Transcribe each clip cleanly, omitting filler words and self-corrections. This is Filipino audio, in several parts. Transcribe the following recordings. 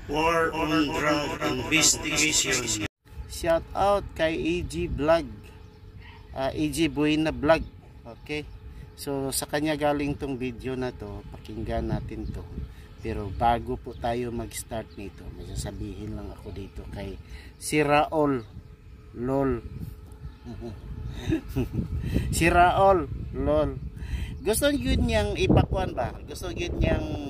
War on Drug Investigation. Shout out kay AG Vlog, AG Buena Vlog. Okay, so sa kanya galing tong video na to, pakinggan natin to. Pero bago po tayo mag-start nito, may sasabihin lang ako dito kay si Raul lol. Si Raul lol, gusto yun niyang ipakuan ba, gusto yun niyang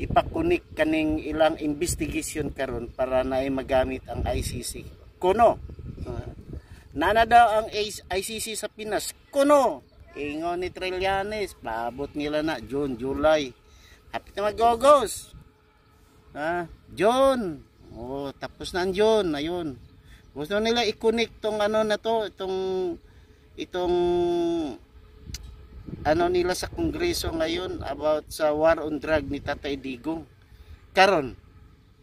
ipakunik kaning ilang investigation karon para na magamit ang ICC kuno. Nana daw ang ICC sa Pinas kuno, ingon ni Trillanes, paabot nila na June, July, hapit na mag-August, June, tapos na ang June. Ayun, gusto nila i-connect tong ano na to, itong ano nila sa Kongreso ngayon about sa war on drug ni Tatay Digong. Karon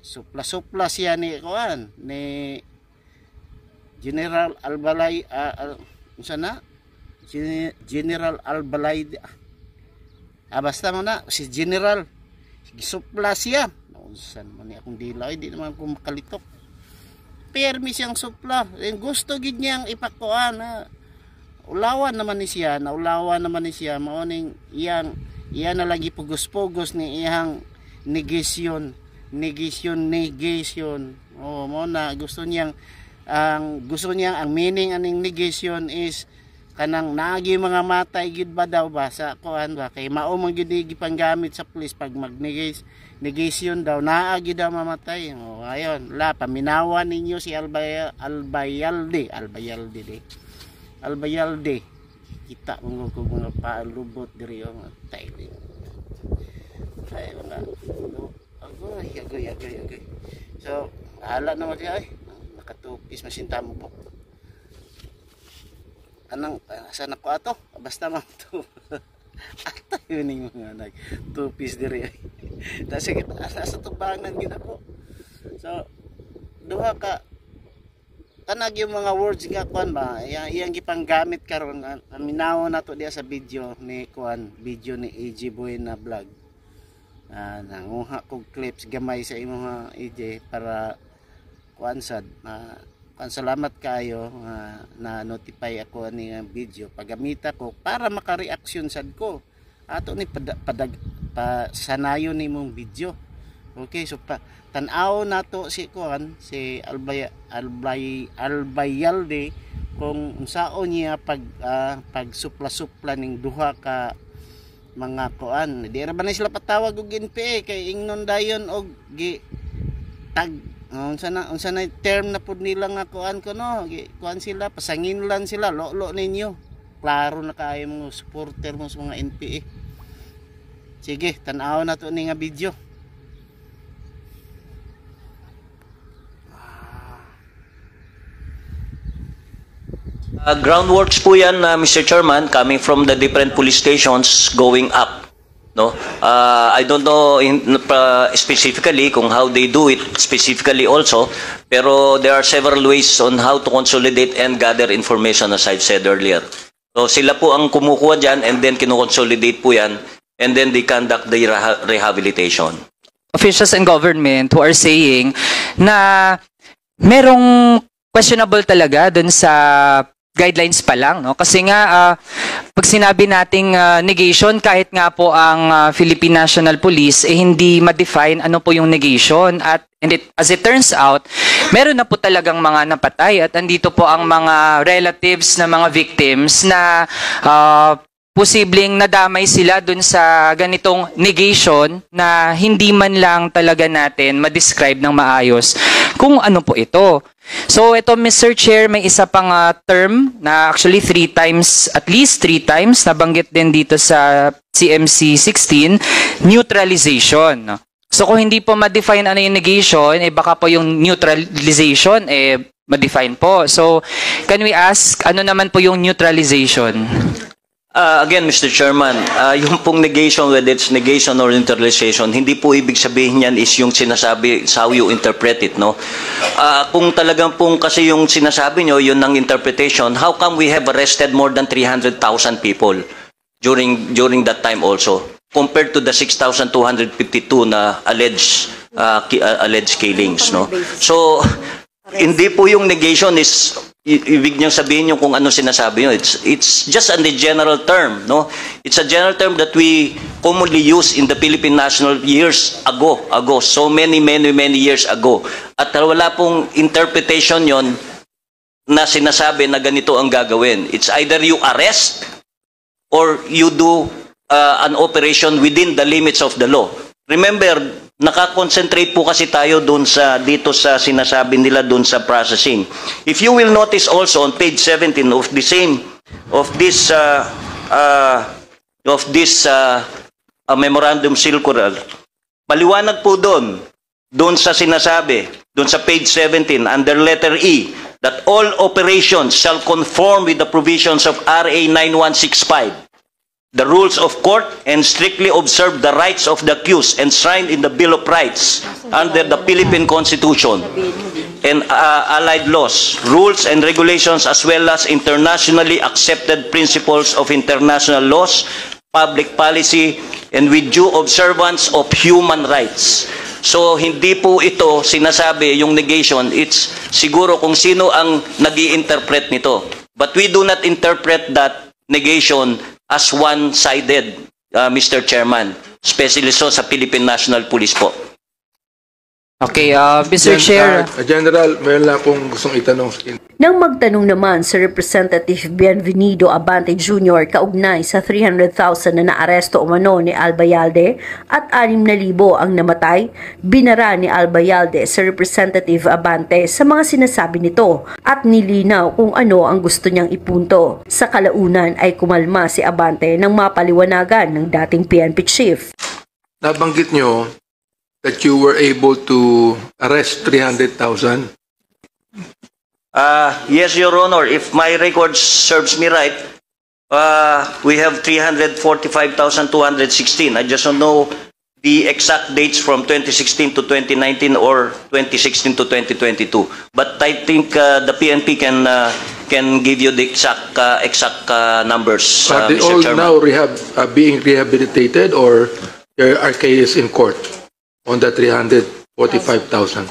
supla siya ni kuan ni General Albalay, General Albalay, basta mo na si General, supla siya. Unsan man ni akong dilay, di naman ako makalitok. Permi siyang supla, gusto gid niyang ipakuan ulawan naman ni siya, maoning iyang na lagi pugos-pugos ni iyang negation. Mo na gusto niyang ang meaning aning negation is kanang naagi mga matay gid ba daw ba sa kuan ba, kay mao man gid gipanggamit sa police pag negation daw naagi daw mamatay. Ayon la paminawan ninyo si Albayalde, kita mo ko mga paalubot diri ang tayo. Ay mga agoy. So ala na mo siya, nakatupis masinta mo po. Anang sana ko ato, basta man to. Ata yun yung mga nagtupis diri. Kasi kita nasa tubangan gid ako. So duha ka kanag yung mga words nga kuan ba, iyang gipanggamit karon, minaw na to diya sa video ni kuan, video ni AG Buena Vlog. Nanguha kog clips gamay sa imong AJ para kuan sad. Salamat kayo na notify ako ni video, pagamita ko para maka-reaction sad ko. Ato ni sanayon nimong video. Okay, so tan-aw nato si kuan, si Albayalde kung unsaon niya pag supla-supla ning duha ka mga kuan. Di ra ba na sila patawag og NPA kay ingnon dayon og tag unsa na term na pud nila nga kuan kuno, kuan sila, pasanginlan sila, lolo ninyo. Klaro na kaayo mga supporter mo sa mga NPA. Sige, tan-aw nato ni nga video. Groundworks po yan, Mr. Chairman, coming from the different police stations going up. No, I don't know specifically kung how they do it specifically also, pero there are several ways on how to consolidate and gather information as I've said earlier. So sila po ang kumukuha dyan and then kinoconsolidate po yan and then they conduct the rehabilitation. Officials in government who are saying na merong questionable talaga dun sa guidelines pa lang, no? Kasi nga pag sinabi nating negation, kahit nga po ang Philippine National Police hindi ma-define ano po yung negation, at as it turns out, meron na po talagang mga napatay at andito po ang mga relatives na mga victims na posibleng nadamay sila dun sa ganitong negation na hindi man lang talaga natin ma-describe ng maayos kung ano po ito. So ito, Mr. Chair, may isa pang term na actually at least three times nabanggit din dito sa CMC 16, neutralization. So kung hindi po ma-define ano yung negation, baka po yung neutralization ma-define po. So can we ask, ano naman po yung neutralization? Again, Mr. Chairman, yung pong negation, whether it's negation or neutralization, hindi po ibig sabihin yan is yung sinasabi, how you interpret it, no? Kung talagang pong kasi yung sinasabi nyo, yun ang interpretation, how come we have arrested more than 300,000 people during that time also? compared to the 6,252 na alleged killings, no? So hindi po yung negation is ibig niyang sabihin yung kung ano sinasabi niyo. It's just a general term, no? It's a general term that we commonly use in the Philippine national years ago, so many years ago. At wala pong interpretation yon na sinasabi na ganito ang gagawin. It's either you arrest or you do an operation within the limits of the law. Remember, nakakonsentrate po kasi tayo dito sa sinasabi nila doon sa processing. If you will notice also on page 17 of this memorandum circular, maliwanag po doon sa sinasabi, doon sa page 17 under letter E, that all operations shall conform with the provisions of RA 9165. The rules of court and strictly observe the rights of the accused enshrined in the Bill of Rights under the Philippine Constitution and allied laws, rules and regulations, as well as internationally accepted principles of international laws, public policy, and with due observance of human rights. So hindi po ito sinasabi yung negation, it's siguro kung sino ang nag-i-interpret nito. But we do not interpret that negation as one-sided, Mr. Chairman, especially so sa Philippine National Police po. Okay, Mr. Chair. General, mayroon lang akong gustong itanong. Nang magtanong naman si Representative Bienvenido Abante Jr. kaugnay sa 300,000 na naaresto umano ni Albayalde at 6,000 ang namatay, binara ni Albayalde si Representative Abante sa mga sinasabi nito at nilinaw kung ano ang gusto niyang ipunto. Sa kalaunan ay kumalma si Abante nang mapaliwanagan ng dating PNP chief. Nabanggit nyo that you were able to arrest 300,000. Yes, Your Honor. If my record serves me right, we have 345,216. I just don't know the exact dates from 2016 to 2019 or 2016 to 2022. But I think the PNP can give you the exact numbers, Are they Mr. all Chairman. now being rehabilitated, or there are cases in court on the 345,000?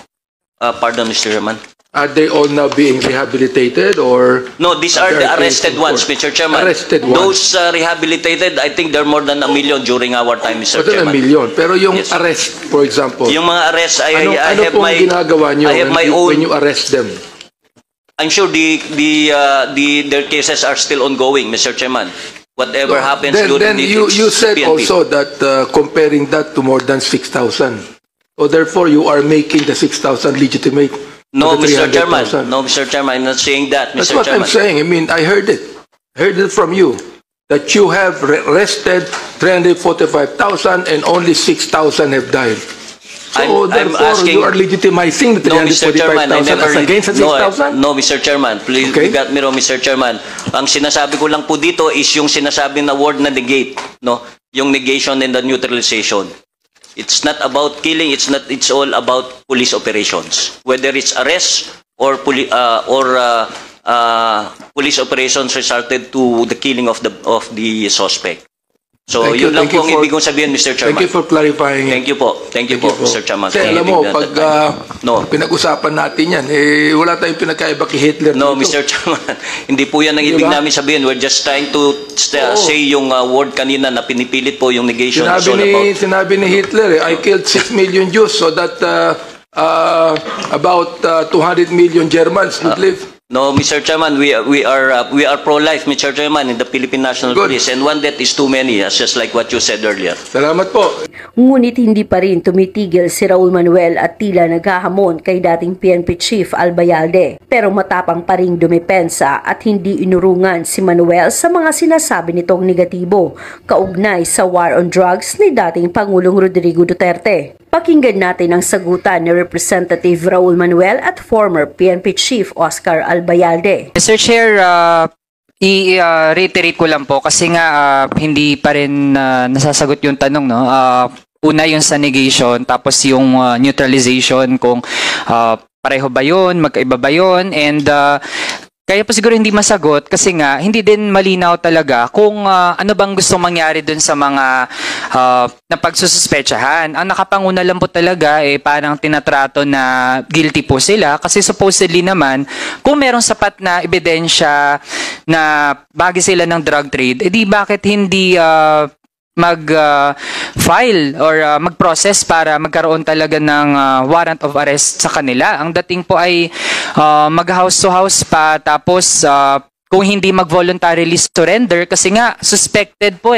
Pardon, Mr. Chairman. Are they all now being rehabilitated, or? No, these are there the arrested cases in ones, court? Mr. Chairman. Arrested ones. Those rehabilitated, I think there are more than 1 million during our time, Mr. More than 1 Chairman. million. Pero yung Yes. arrest, for example, Yung mga arrest, I ano have pong my ginagawa nyo I have my own. when you arrest them? I'm sure their cases are still ongoing, Mr. Chairman. Whatever happens during Then the you said PNP. also that comparing that to more than 6,000. So therefore, you are making the 6,000 legitimate. No, to the Mr. Chairman. 300,000. No, Mr. Chairman. I'm not saying that, That's Mr. what Chairman. I'm saying. I mean, I heard it. I heard it from you. That you have arrested 345,000 and only 6,000 have died. So I'm therefore, asking- you are legitimizing the No, Mr. Chairman, I 345,000 never... as against the 6,000? No, Mr. Chairman. Please, Okay. you got me wrong, Mr. Chairman. Ang sinasabi ko lang po dito is yung sinasabi na word na negate, no? Yung negation and the neutralization. It's not about killing, it's all about police operations. Whether it's arrest or police operations resulted to the killing of the suspect. So Thank you, yun lang thank you po ang for- ibig kong sabihin, Mr. Chairman. Thank you for clarifying. Thank you po. Thank you po, Mr. Chairman. Kasi alam mo, pag No. pinag-usapan natin yan, wala tayong pinagkaiba kay Hitler. No, dito. Mr. Chairman. Hindi po yan ang ibig Diba? namin sabihin. We're just trying to say yung word kanina na pinipilit po yung negation. is all about. Sinabi ni Hitler, I killed 6 million Jews so that about 200 million Germans would live. No, Mr. Chairman, we are pro-life, Mr. Chairman, in the Philippine National Good. Police, and one death is too many, just like what you said earlier. Salamat po. Ngunit hindi pa rin tumitigil si Raul Manuel at tila naghahamon kay dating PNP Chief Albayalde. Pero matapang pa ring dumepensa at hindi inurungan si Manuel sa mga sinasabi nitong negatibo kaugnay sa war on drugs ni dating Pangulong Rodrigo Duterte. Pakinggan natin ang sagutan ni Representative Raul Manuel at former PNP Chief Oscar Albayalde. Mr. Chair, i-reiterate ko lang po kasi nga hindi pa rin nasasagot yung tanong, no? Una yung sa negation, tapos yung neutralization kung pareho ba yun, magkaiba ba yun, and Kaya po siguro hindi masagot kasi nga hindi din malinaw talaga kung ano bang gustong mangyari dun sa mga napagsususpetsahan. Ang nakapanguna lang po talaga parang tinatrato na guilty po sila kasi supposedly naman kung merong sapat na ebidensya na bahagi sila ng drug trade, edi bakit hindi mag-file or mag-process para magkaroon talaga ng warrant of arrest sa kanila. Ang dating po ay mag-house to house pa tapos kung hindi mag-voluntarily surrender kasi nga suspected po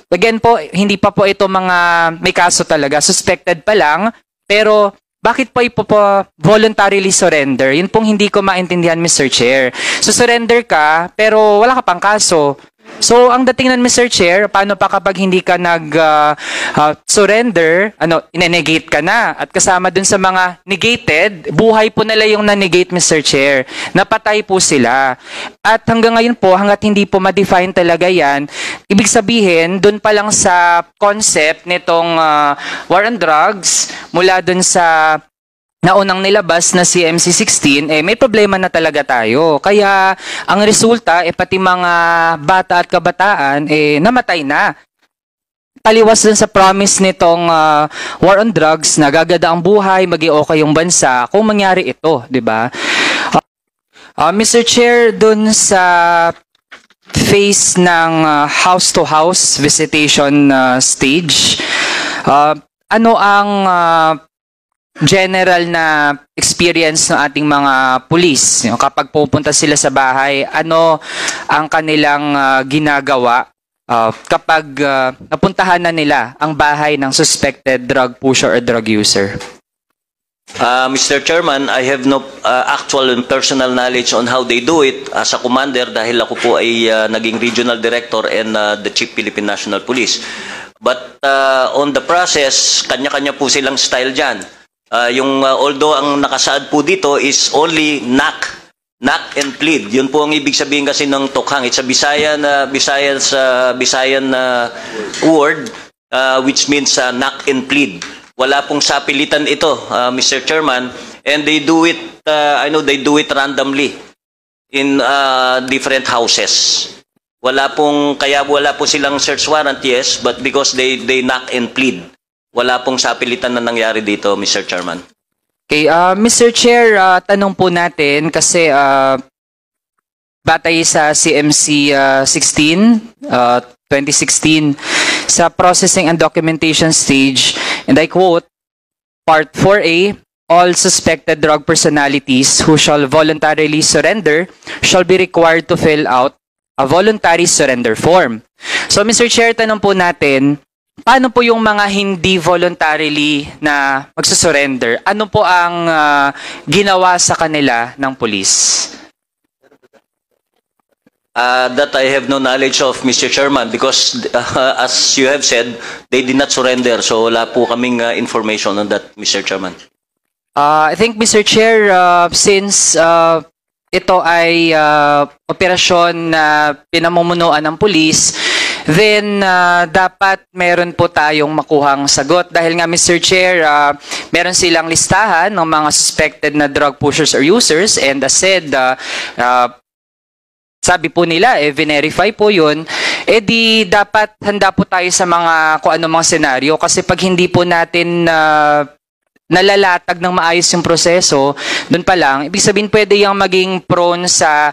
Again po, hindi pa po ito mga may kaso talaga. Suspected pa lang pero bakit po voluntarily surrender? Yun pong hindi ko maintindihan, Mr. Chair. So surrender ka pero wala ka pang kaso. So, ang dating ng Mr. Chair, paano pa kapag hindi ka nag-surrender, inenegate ka na. At kasama dun sa mga negated, buhay po nila yung na-negate, Mr. Chair. Napatay po sila. At hanggang ngayon po, hanggat hindi po ma-define talaga yan, ibig sabihin, dun pa lang sa concept nitong war on drugs, mula dun sa naunang nilabas na si MC16, may problema na talaga tayo. Kaya ang resulta, pati mga bata at kabataan, namatay na. Taliwas dun sa promise nitong war on drugs na gaganda ang buhay, maging okay yung bansa, kung mangyari ito, di ba? Mr. Chair, dun sa phase ng house-to-house visitation stage, ano ang general na experience ng ating mga pulis kapag pupunta sila sa bahay, ano ang kanilang ginagawa kapag napuntahan na nila ang bahay ng suspected drug pusher or drug user? Mr. Chairman, I have no actual and personal knowledge on how they do it as a commander dahil ako po ay naging regional director and the Chief Philippine National Police. But on the process, kanya-kanya po silang style dyan. Although ang nakasaad po dito is only knock and plead. Yun po ang ibig sabihin kasi ng tokhang. It's a Bisayan word which means knock and plead. Wala pong sapilitan ito, Mr. Chairman, and they do it I know they do it randomly in different houses. Kaya wala po silang search warrant, yes, but because they knock and plead. Wala pong sapilitan na nangyari dito, Mr. Chairman. Okay, Mr. Chair, tanong po natin kasi batay sa CMC 2016 sa processing and documentation stage, and I quote, Part 4A, all suspected drug personalities who shall voluntarily surrender shall be required to fill out a voluntary surrender form. So, Mr. Chair, tanong po natin, paano po yung mga hindi voluntarily na magsusurrender? Ano po ang ginawa sa kanila ng police? That I have no knowledge of, Mr. Chairman, because as you have said, they did not surrender. So wala po kaming information on that, Mr. Chairman. I think, Mr. Chair, since ito ay operasyon na pinamumunuan ng police, then dapat meron po tayong makuhang sagot. Dahil nga, Mr. Chair, meron silang listahan ng mga suspected na drug pushers or users, and as said, sabi po nila, verify po yun, di dapat handa po tayo sa mga kung ano mga senaryo. Kasi pag hindi po natin nalalatag ng maayos yung proseso, doon pa lang, ibig sabihin pwede yung maging prone sa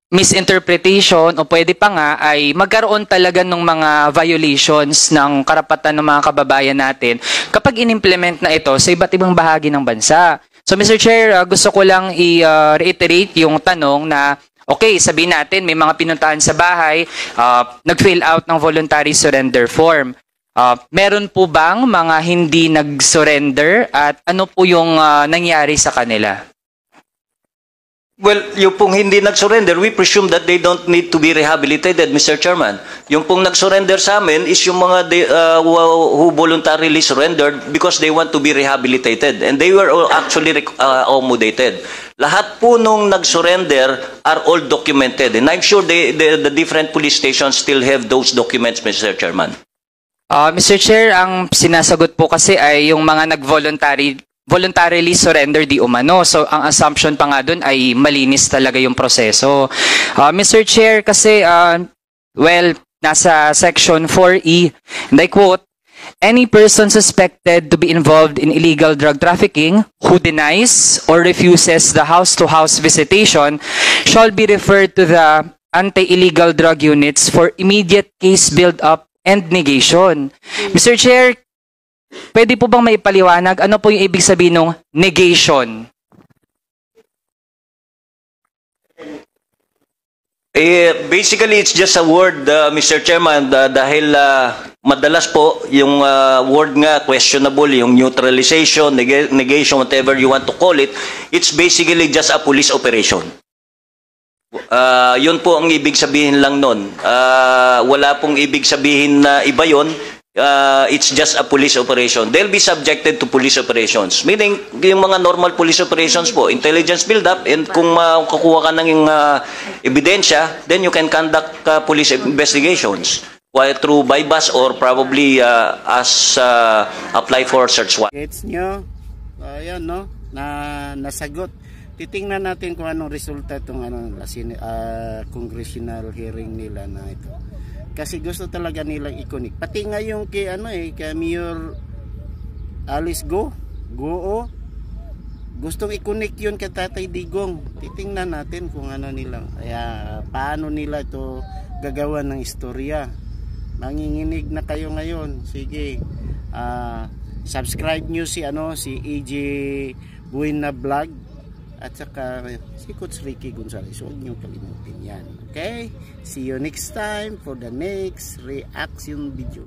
misinterpretation o pwede pa nga ay magkaroon talaga ng mga violations ng karapatan ng mga kababayan natin kapag in-implement na ito sa iba't ibang bahagi ng bansa. So, Mr. Chair, gusto ko lang i-reiterate yung tanong na okay, sabihin natin may mga pinuntahan sa bahay, nag-fill out ng voluntary surrender form. Meron po bang mga hindi nag-surrender at ano po yung nangyari sa kanila? Well, yung pong hindi nag-surrender, we presume that they don't need to be rehabilitated, Mr. Chairman. Yung pong nag-surrender sa amin is yung mga who voluntarily surrendered because they want to be rehabilitated. And they were all actually accommodated. Lahat po nung nag-surrender are all documented. And I'm sure the different police stations still have those documents, Mr. Chairman. Mr. Chair, ang sinasagot po kasi ay yung mga nag-voluntary voluntarily surrender di umano. So, ang assumption pa nga dun ay malinis talaga yung proseso. Mr. Chair, kasi, nasa section 4E, and I quote, "Any person suspected to be involved in illegal drug trafficking who denies or refuses the house-to-house visitation shall be referred to the anti-illegal drug units for immediate case build-up and negation." Mr. Chair, pwede po bang maipaliwanag ano po yung ibig sabihin ng negation? Basically, it's just a word, Mr. Chairman, dahil madalas po yung word nga questionable, yung neutralization, negation, whatever you want to call it, it's basically just a police operation. Yun po ang ibig sabihin lang nun. Wala pong ibig sabihin na iba yun. It's just a police operation. They'll be subjected to police operations. Meaning, yung mga normal police operations po, intelligence build-up, and kung makakuha ka ng ebidensya, then you can conduct police investigations through bypass or probably as apply for search warrant. Gets nyo? Ayan, no? Nasagot. Titingnan natin kung anong resulta itong congressional hearing nila na ito. Kasi gusto talaga nilang i-connect. Pati nga yung kay Mayor Alice Goo, gustong i-connect yun kay Tatay Digong. Titingnan natin kung ano nilang, paano nila ito gagawa ng istorya. Manginginig na kayo ngayon. Sige. Subscribe nyo si AJ Buena Vlog at saka si Coach Ricky Gonzalez. Huwag nyo kalimutin yan. Okay? See you next time for the next reaction video.